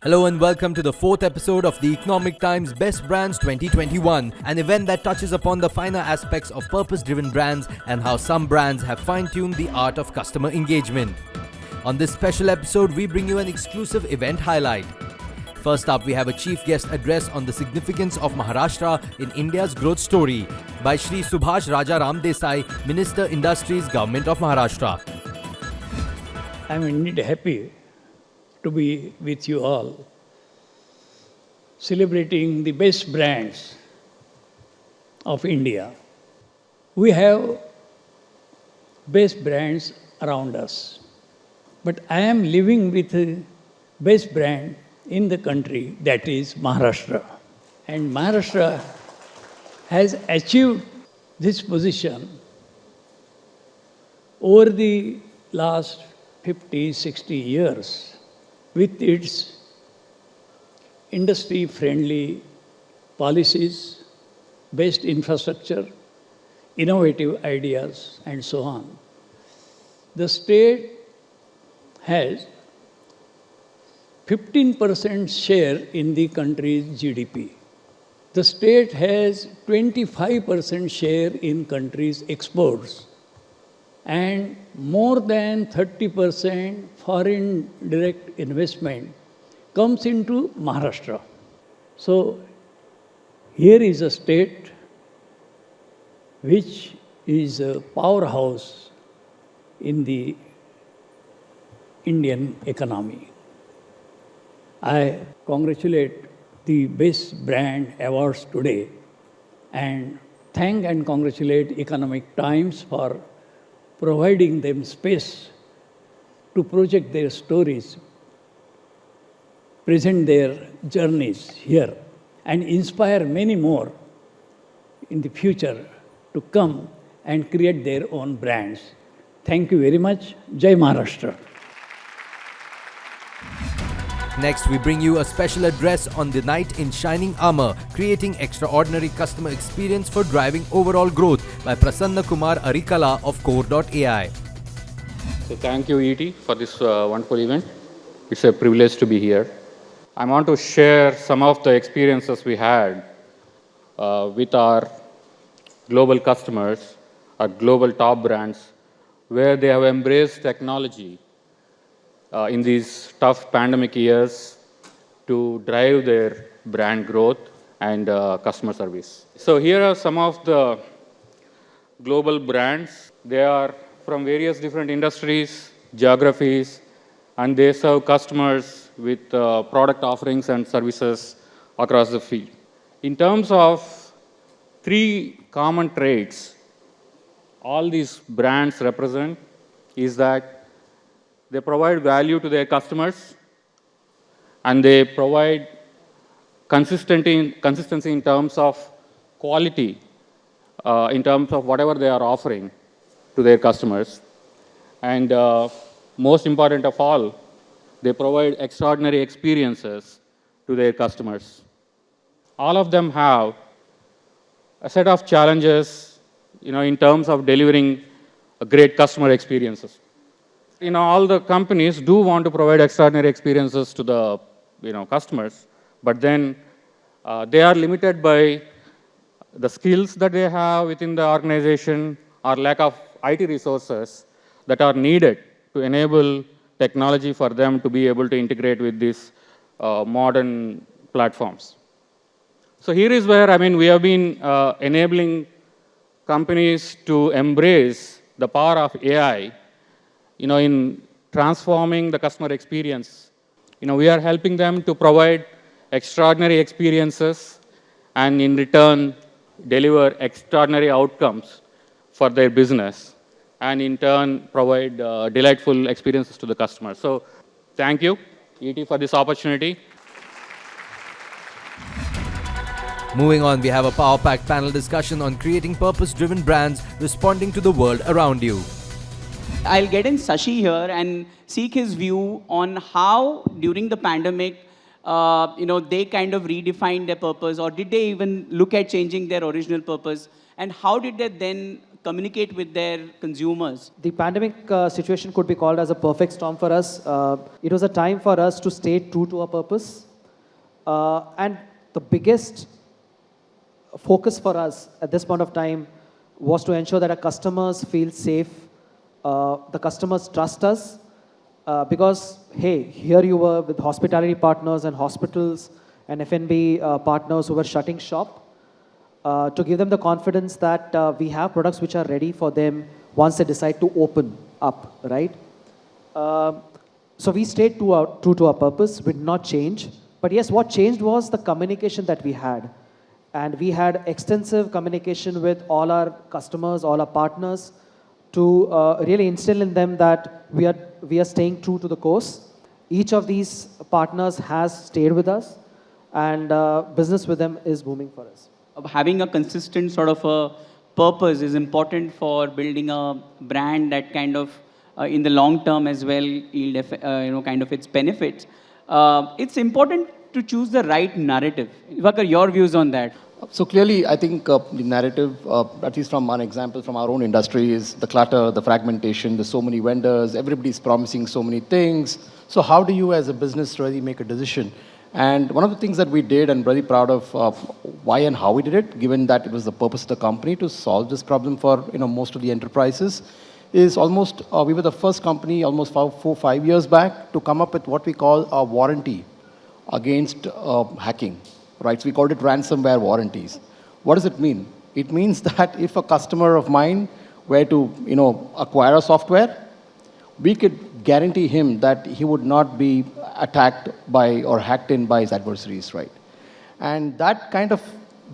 Hello and welcome to the fourth episode of the Economic Times Best Brands 2021, an event that touches upon the finer aspects of purpose-driven brands and how some brands have fine-tuned the art of customer engagement. On this special episode, we bring you an exclusive event highlight. First up, we have a chief guest address on the significance of Maharashtra in India's growth story by Shri Subhash Rajaram Desai, Minister Industries, Government of Maharashtra. I am indeed happy to be with you all, celebrating the best brands of India. We have best brands around us, but I am living with the best brand in the country, that is Maharashtra. And Maharashtra has achieved this position over the last 50, 60 years with its industry-friendly policies, best infrastructure, innovative ideas, and so on. The state has 15% share in the country's GDP. The state has 25% share in country's exports and more than 30% foreign direct investment comes into Maharashtra. So here is a state which is a powerhouse in the Indian economy. I congratulate the Best Brand Awards today and thank and congratulate Economic Times for providing them space to project their stories, present their journeys here, and inspire many more in the future to come and create their own brands. Thank you very much. Jai Maharashtra. Next, we bring you a special address on the Knight in Shining Armor, creating extraordinary customer experience for driving overall growth by Prasanna Kumar Arikala of Core.ai. So thank you, ET, for this wonderful event. It's a privilege to be here. I want to share some of the experiences we had with our global customers, our global top brands, where they have embraced technology in these tough pandemic years to drive their brand growth and customer service. So here are some of the global brands. They are from various different industries, geographies, and they serve customers with product offerings and services across the field. In terms of three common traits all these brands represent is that they provide value to their customers, and they provide consistency in terms of quality, in terms of whatever they are offering to their customers. And most important of all, they provide extraordinary experiences to their customers. All of them have a set of challenges, in terms of delivering great customer experiences. All the companies do want to provide extraordinary experiences to the, customers, but then they are limited by the skills that they have within the organization or lack of IT resources that are needed to enable technology for them to be able to integrate with these modern platforms. So here is where, we have been enabling companies to embrace the power of AI in transforming the customer experience. We are helping them to provide extraordinary experiences and in return deliver extraordinary outcomes for their business and in turn provide delightful experiences to the customer. So thank you, ET, for this opportunity. Moving on, we have a power-packed panel discussion on creating purpose-driven brands responding to the world around you. I'll get in Sashi here and seek his view on how, during the pandemic, they kind of redefined their purpose, or did they even look at changing their original purpose, and how did they then communicate with their consumers? The pandemic situation could be called as a perfect storm for us. It was a time for us to stay true to our purpose. And the biggest focus for us at this point of time was to ensure that our customers feel safe. The customers trust us because, hey, here you were with hospitality partners and hospitals and F&B partners who were shutting shop. To give them the confidence that we have products which are ready for them once they decide to open up, right? So we stayed true to our purpose, we did not change. But yes, what changed was the communication that we had. And we had extensive communication with all our customers, all our partners, to really instill in them that we are staying true to the course. Each of these partners has stayed with us, and business with them is booming for us. Having a consistent sort of a purpose is important for building a brand that kind of, in the long term as well, yield kind of its benefits. It's important to choose the right narrative. Vakar, your views on that? So clearly, I think the narrative, at least from one example from our own industry, is the clutter, the fragmentation. There's so many vendors, everybody's promising so many things. So how do you as a business really make a decision? And one of the things that we did, and very proud of why and how we did it, given that it was the purpose of the company to solve this problem for most of the enterprises, is almost, we were the first company almost 4-5 years back to come up with what we call a warranty against hacking, right? So we called it ransomware warranties. What does it mean? It means that if a customer of mine were to, acquire a software, we could guarantee him that he would not be attacked by or hacked in by his adversaries, right? And that kind of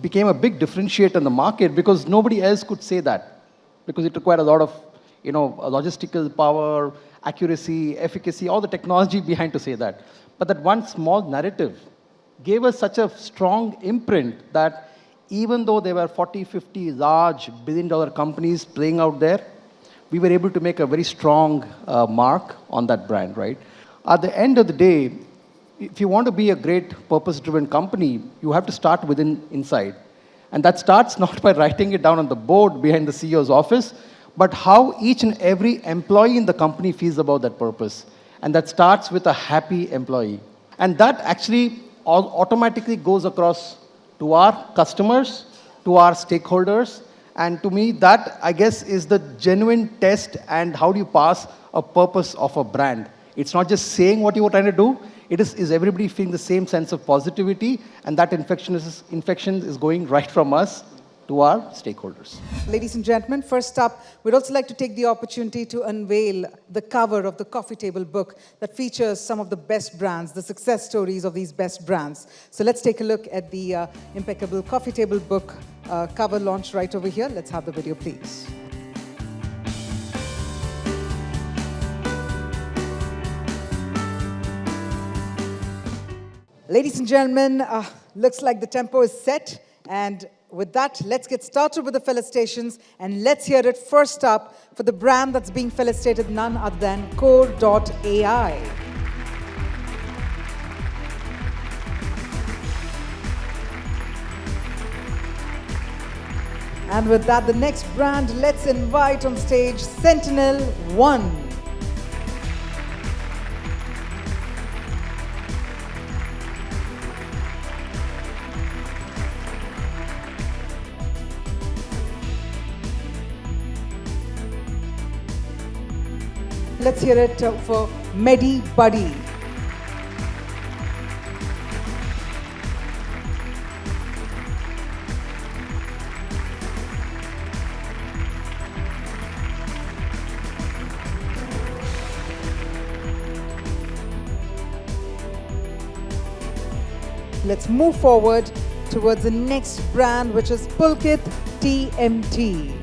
became a big differentiator in the market because nobody else could say that, because it required a lot of, logistical power, accuracy, efficacy, all the technology behind to say that. But that one small narrative gave us such a strong imprint that even though there were 40, 50 large billion-dollar companies playing out there, we were able to make a very strong mark on that brand, right? At the end of the day, if you want to be a great purpose-driven company, you have to start inside. And that starts not by writing it down on the board behind the CEO's office, but how each and every employee in the company feels about that purpose. And that starts with a happy employee. And that actually automatically goes across to our customers, to our stakeholders. And to me, that, I guess, is the genuine test and how do you pass a purpose of a brand. It's not just saying what you were trying to do. It is everybody feeling the same sense of positivity, and that infection is going right from us to our stakeholders. Ladies and gentlemen, first up, we'd also like to take the opportunity to unveil the cover of the Coffee Table book that features some of the best brands, the success stories of these best brands. So let's take a look at the impeccable Coffee Table book cover launch right over here. Let's have the video, please. Ladies and gentlemen, looks like the tempo is set. And with that, let's get started with the felicitations. And let's hear it first up for the brand that's being felicitated, none other than Core.ai. And with that, the next brand, let's invite on stage SentinelOne. Let's hear it for MediBuddy. Let's move forward towards the next brand, which is Pulkit TMT.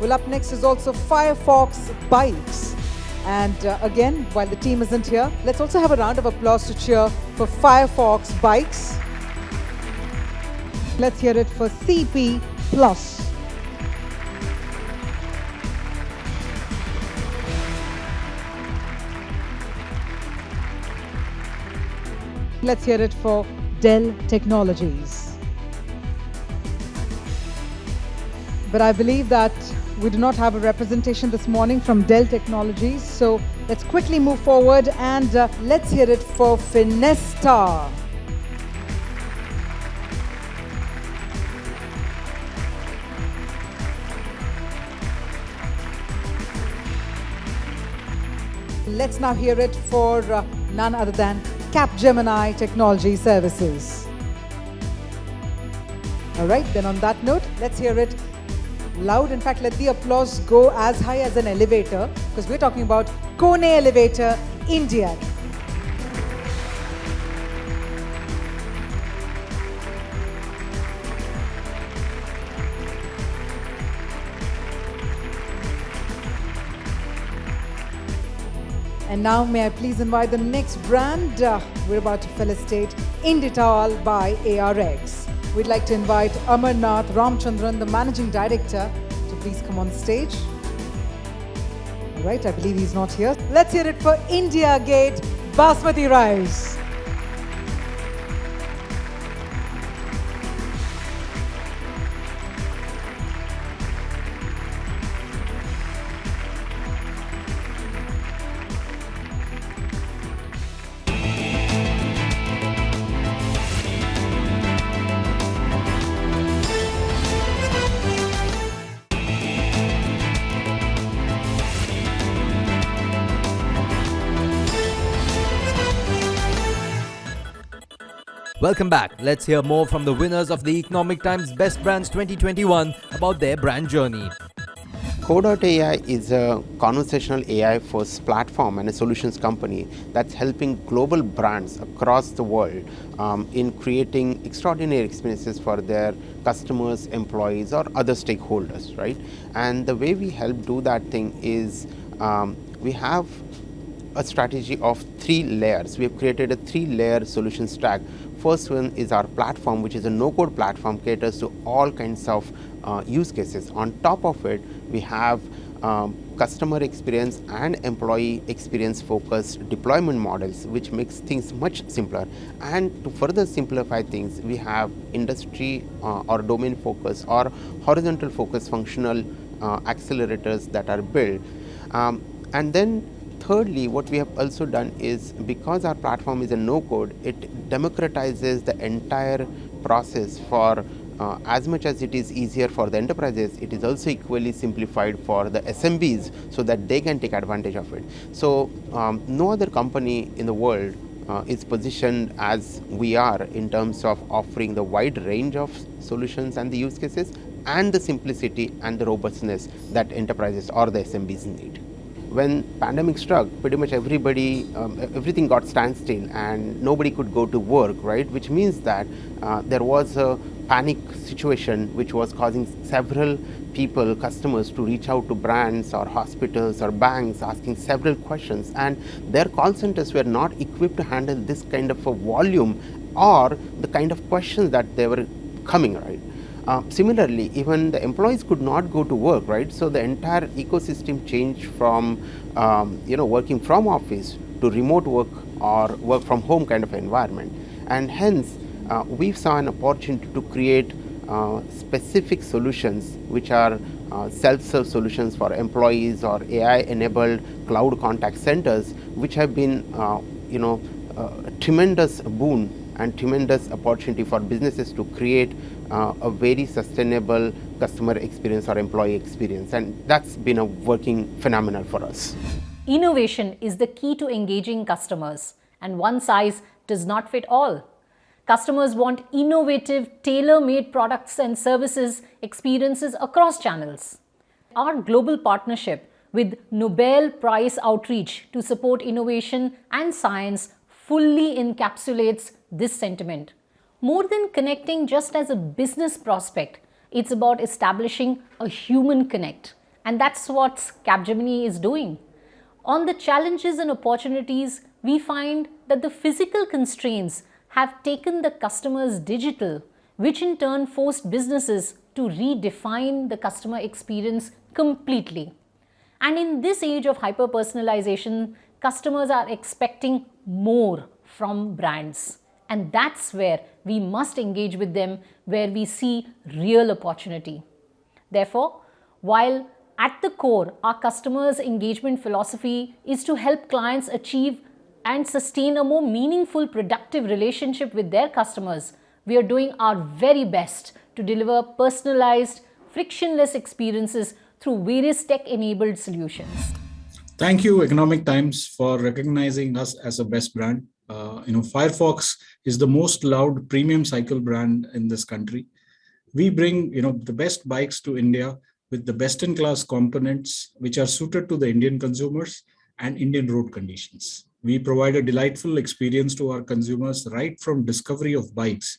Well, up next is also Firefox Bikes. And again, while the team isn't here, let's also have a round of applause to cheer for Firefox Bikes. Let's hear it for CP Plus. Let's hear it for Dell Technologies. But I believe that we do not have a representation this morning from Dell Technologies. So let's quickly move forward and let's hear it for Finesta. Let's now hear it for none other than Capgemini Technology Services. All right, then on that note, let's hear it loud. In fact, let the applause go as high as an elevator, because we're talking about Kone Elevator, India. And now may I please invite the next brand. We're about to felicitate Indital by ARX. We'd like to invite Amarnath Ramchandran, the Managing Director, to please come on stage. All right, I believe he's not here. Let's hear it for India Gate Basmati Rice. Welcome back. Let's hear more from the winners of the Economic Times Best Brands 2021 about their brand journey. Code.ai is a conversational AI first platform and a solutions company that's helping global brands across the world in creating extraordinary experiences for their customers, employees, or other stakeholders, right? And the way we help do that thing is we have a strategy of 3 layers. We have created a 3-layer solution stack. First one is our platform, which is a no-code platform, caters to all kinds of use cases. On top of it, we have customer experience and employee experience focused deployment models, which makes things much simpler. And to further simplify things, we have industry or domain focus or horizontal focus functional accelerators that are built. And then thirdly, what we have also done is, because our platform is a no-code, it democratizes the entire process for as much as it is easier for the enterprises, it is also equally simplified for the SMBs so that they can take advantage of it. So no other company in the world is positioned as we are in terms of offering the wide range of solutions and the use cases and the simplicity and the robustness that enterprises or the SMBs need. When pandemic struck, pretty much everybody, everything got standstill and nobody could go to work, right? Which means that there was a panic situation which was causing several people, customers, to reach out to brands or hospitals or banks asking several questions, and their call centers were not equipped to handle this kind of a volume or the kind of questions that they were coming, right? Similarly, even the employees could not go to work, right? So the entire ecosystem changed from working from office to remote work or work from home kind of environment, and hence we saw an opportunity to create specific solutions which are self-serve solutions for employees or AI-enabled cloud contact centers, which have been a tremendous boon and tremendous opportunity for businesses to create a very sustainable customer experience or employee experience, and that's been a working phenomenal for us. Innovation is the key to engaging customers, and one size does not fit all. Customers want innovative, tailor-made products and services experiences across channels. Our global partnership with Nobel Prize Outreach to support innovation and science fully encapsulates this sentiment. More than connecting just as a business prospect, it's about establishing a human connect. And that's what Capgemini is doing. On the challenges and opportunities, we find that the physical constraints have taken the customer's digital, which in turn forced businesses to redefine the customer experience completely. And in this age of hyper-personalization, customers are expecting more from brands. And that's where we must engage with them, where we see real opportunity. Therefore, while at the core, our customers' engagement philosophy is to help clients achieve and sustain a more meaningful, productive relationship with their customers, we are doing our very best to deliver personalized, frictionless experiences through various tech-enabled solutions. Thank you, Economic Times, for recognizing us as a best brand. Firefox is the most loved premium cycle brand in this country. We bring, the best bikes to India with the best-in-class components which are suited to the Indian consumers and Indian road conditions. We provide a delightful experience to our consumers right from discovery of bikes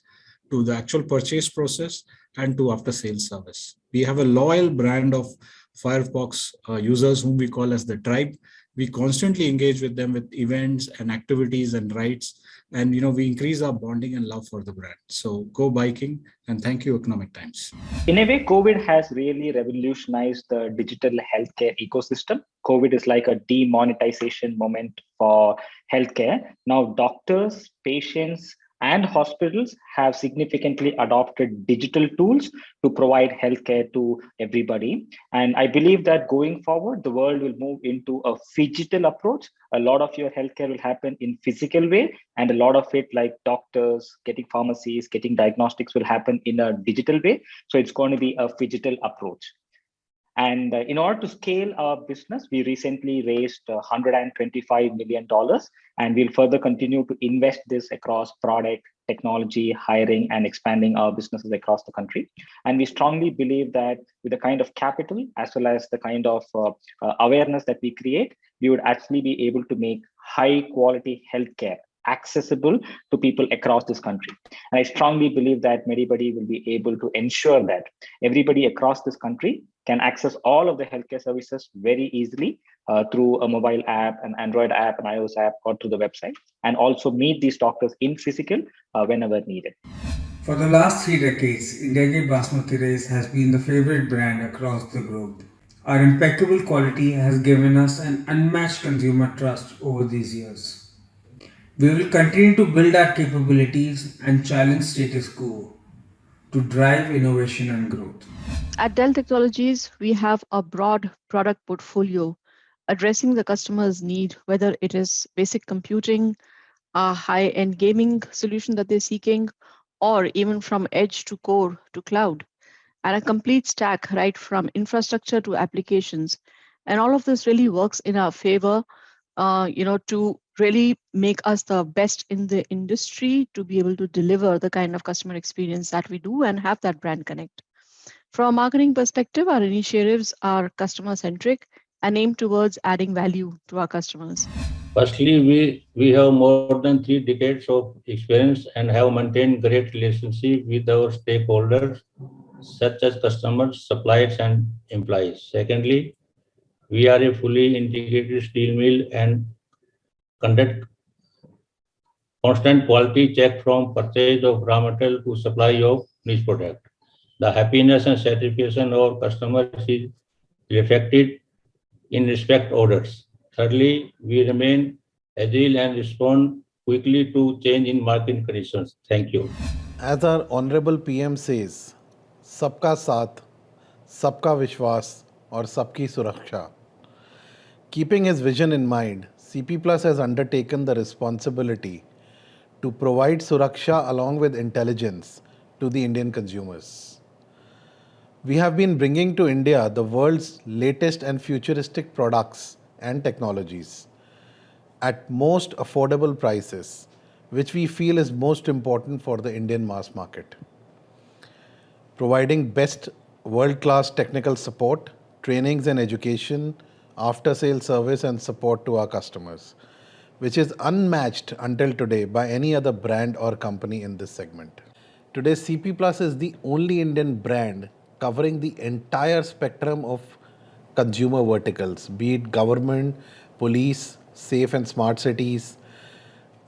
to the actual purchase process and to after-sales service. We have a loyal brand of Firefox users whom we call as the tribe. We constantly engage with them with events and activities and rides, and we increase our bonding and love for the brand. So go biking, and thank you, Economic Times. In a way, COVID has really revolutionized the digital healthcare ecosystem. COVID is like a demonetization moment for healthcare. Now, doctors, patients, and hospitals have significantly adopted digital tools to provide healthcare to everybody. And I believe that going forward, the world will move into a phygital approach. A lot of your healthcare will happen in physical way, and a lot of it, like doctors, getting pharmacies, getting diagnostics, will happen in a digital way. So it's going to be a phygital approach. And in order to scale our business, we recently raised $125 million, and we'll further continue to invest this across product, technology, hiring, and expanding our businesses across the country. And we strongly believe that with the kind of capital, as well as the kind of awareness that we create, we would actually be able to make high quality healthcare accessible to people across this country. And I strongly believe that Medibuddy will be able to ensure that everybody across this country can access all of the healthcare services very easily through a mobile app, an Android app, an iOS app, or through the website, and also meet these doctors in physical whenever needed. For the last 3 decades, India Gate Basmati rice has been the favorite brand across the globe. Our impeccable quality has given us an unmatched consumer trust over these years. We will continue to build our capabilities and challenge status quo to drive innovation and growth. At Dell Technologies, we have a broad product portfolio addressing the customer's need, whether it is basic computing, a high-end gaming solution that they're seeking, or even from edge to core to cloud, and a complete stack right from infrastructure to applications. And all of this really works in our favor, to really make us the best in the industry to be able to deliver the kind of customer experience that we do and have that brand connect. From a marketing perspective, our initiatives are customer-centric and aimed towards adding value to our customers. Firstly, we have more than 3 decades of experience and have maintained great relationship with our stakeholders, such as customers, suppliers, and employees. Secondly, we are a fully integrated steel mill and conduct constant quality check from purchase of raw material to supply of niche product. The happiness and satisfaction of our customers is reflected in respect orders. Thirdly, we remain agile and respond quickly to change in market conditions. Thank you. As our Honorable PM says, Sabka Saath, Sabka Vishwas, or Sabki Suraksha. Keeping his vision in mind, CP Plus has undertaken the responsibility to provide Suraksha along with intelligence to the Indian consumers. We have been bringing to India the world's latest and futuristic products and technologies at most affordable prices, which we feel is most important for the Indian mass market. Providing best world-class technical support, trainings and education, after-sale service and support to our customers, which is unmatched until today by any other brand or company in this segment. Today, CP Plus is the only Indian brand covering the entire spectrum of consumer verticals, be it government, police, safe and smart cities,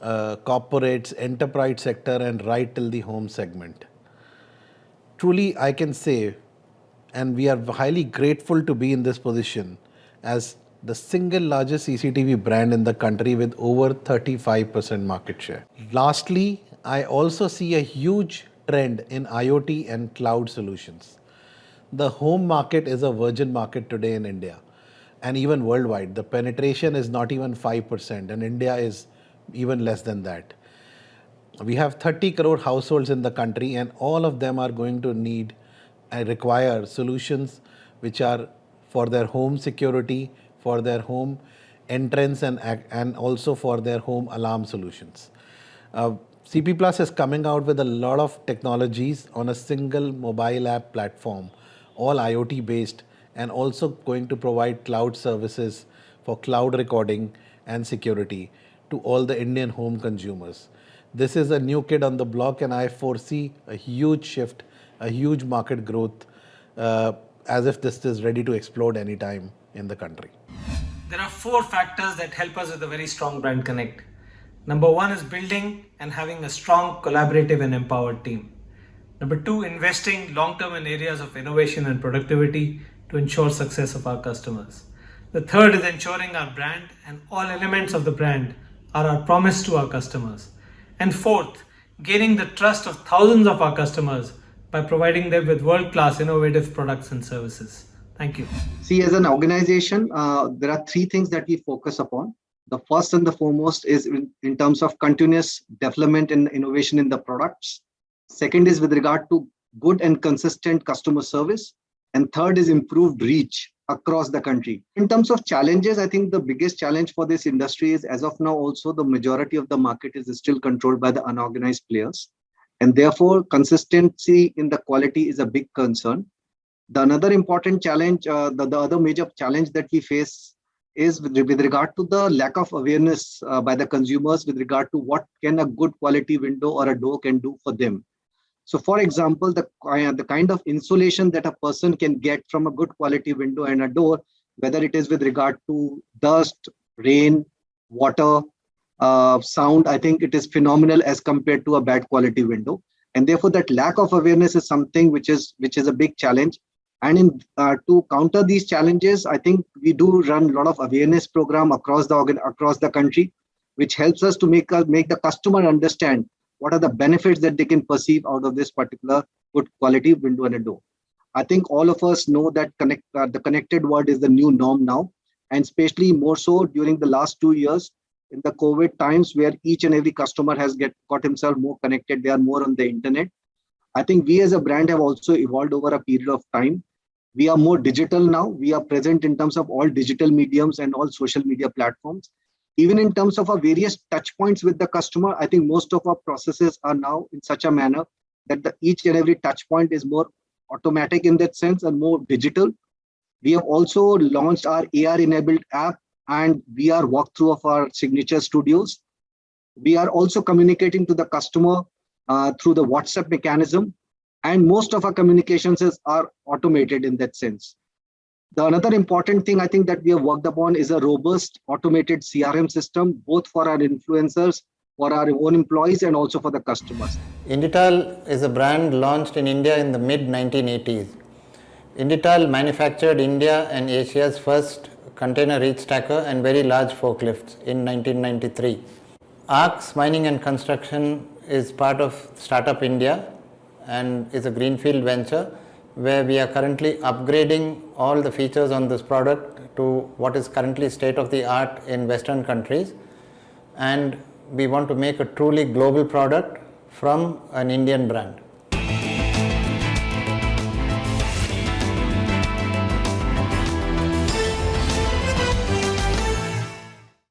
corporates, enterprise sector, and right till the home segment. truly I can say, and we are highly grateful to be in this position as the single largest CCTV brand in the country with over 35% market share. Lastly, I also see a huge trend in IoT and cloud solutions. The home market is a virgin market today in India and even worldwide. The penetration is not even 5% and India is even less than that. We have 30 crore households in the country and all of them are going to need and require solutions which are for their home security, for their home entrance and also for their home alarm solutions. CP Plus is coming out with a lot of technologies on a single mobile app platform, all IoT based, and also going to provide cloud services for cloud recording and security to all the Indian home consumers. This is a new kid on the block and I foresee a huge shift, a huge market growth as if this is ready to explode anytime in the country. There are 4 factors that help us with a very strong brand connect. Number 1 is building and having a strong, collaborative and empowered team. Number 2, investing long-term in areas of innovation and productivity to ensure success of our customers. The third is ensuring our brand and all elements of the brand are our promise to our customers. And fourth, gaining the trust of thousands of our customers by providing them with world-class innovative products and services. Thank you. See, as an organization, there are 3 things that we focus upon. The first and the foremost is in terms of continuous development and innovation in the products. Second is with regard to good and consistent customer service. And third is improved reach across the country. In terms of challenges, I think the biggest challenge for this industry is, as of now, also the majority of the market is still controlled by the unorganized players. And therefore, consistency in the quality is a big concern. The another important challenge, the other major challenge that we face is with regard to the lack of awareness by the consumers with regard to what can a good quality window or a door can do for them. So for example, the kind of insulation that a person can get from a good quality window and a door, whether it is with regard to dust, rain, water, sound, I think it is phenomenal as compared to a bad quality window. And therefore that lack of awareness is something which is a big challenge. And to counter these challenges, I think we do run a lot of awareness program across the country, which helps us to make the customer understand what are the benefits that they can perceive out of this particular good quality window and a door. I think all of us know that the connected world is the new norm now, and especially more so during the last 2 years in the COVID times where each and every customer has got himself more connected. They are more on the internet. I think we as a brand have also evolved over a period of time. We are more digital now. We are present in terms of all digital mediums and all social media platforms. Even in terms of our various touch points with the customer, I think most of our processes are now in such a manner that each and every touch point is more automatic in that sense and more digital. We have also launched our AR-enabled app and VR walkthrough of our signature studios. We are also communicating to the customer through the WhatsApp mechanism, and most of our communications are automated in that sense. The another important thing I think that we have worked upon is a robust automated CRM system, both for our influencers, for our own employees, and also for the customers. Indital is a brand launched in India in the mid-1980s. Indital manufactured India and Asia's first container reach stacker and very large forklifts in 1993. ARCS Mining and Construction is part of Startup India and is a greenfield venture where we are currently upgrading all the features on this product to what is currently state of the art in Western countries, and we want to make a truly global product from an Indian brand.